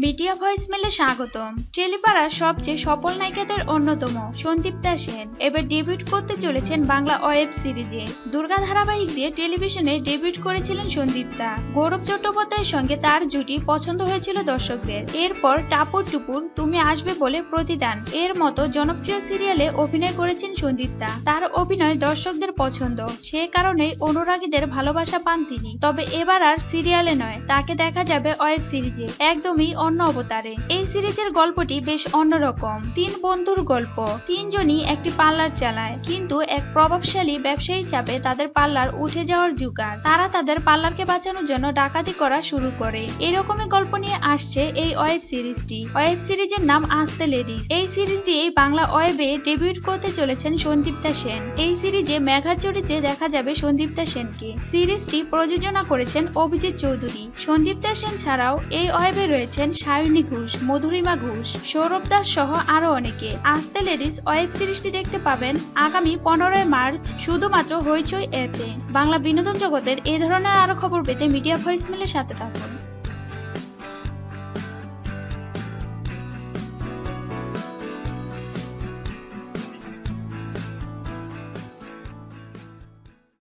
Media ভয়েসমেলে স্বাগতম। টেলিপাড়ার সবচেয়ে সফল নায়িকাদের অন্যতম সন্দীপ্তা সেন এবার ডেবিউট করতে চলেছেন বাংলা ওয়েব সিরিজে। দুর্গা ধারাবাহিক দিয়ে টেলিভিশনে ডেবিউট করেছিলেন সন্দীপ্তা। গৌরব চট্টোপাধ্যায়ের সঙ্গে তার জুটি পছন্দ হয়েছিল দর্শকদের। এরপর টাপুর টুপুর, তুমি আসবে বলে, প্রতিদান এর মতো জনপ্রিয় সিরিয়ালে অভিনয় করেছেন সন্দীপ্তা। তার অভিনয় দর্শকদের পছন্দ, সে কারণেই অনুরাগীদের ভালোবাসা পান তিনি। তবে এবার আর সিরিয়ালে নয়, তাকে দেখা যাবে ওয়েব সিরিজে, একদমই অন্য অবতারে। এই সিরিজের গল্পটি বেশ অন্যরকম। তিন বন্ধুর গল্প। তিনজনই একটি পার্লার চালায়, কিন্তু এক প্রভাবশালী ব্যবসায়ী চাপে তাদের পার্লার উঠে যাওয়ার জোগাড়। তারা তাদের পার্লারকে বাঁচানোর জন্য ডাকাতি করা শুরু করে। এরকমই গল্প নিয়ে আসছে এই ওয়েব সিরিজটি। ওয়েব সিরিজের নাম আস্তে লেডিস। এই সিরিজ দিয়েই বাংলা ওয়েবে ডেবিউট করতে চলেছেন সন্দীপ্তা সেন। এই সিরিজে মেঘার চরিত্রে দেখা যাবে সন্দীপ্তা সেনকে। সিরিজটি প্রযোজনা করেছেন অভিজিৎ চৌধুরী। সন্দীপ্তা সেন ছাড়াও এই ওয়েবে রয়েছেন সায়নী ঘোষ, মধুরিমা ঘোষ, সৌরভ দাস সহ আরো অনেকে। আস্তে লেডিস ওয়েব সিরিজটি দেখতে পাবেন আগামী 15 মার্চ শুধুমাত্র হইচই অ্যাপে। বাংলা বিনোদন জগতের এই ধরনের আরো খবর পেতে মিডিয়া ভয়েসমেলের সাথে থাকুন।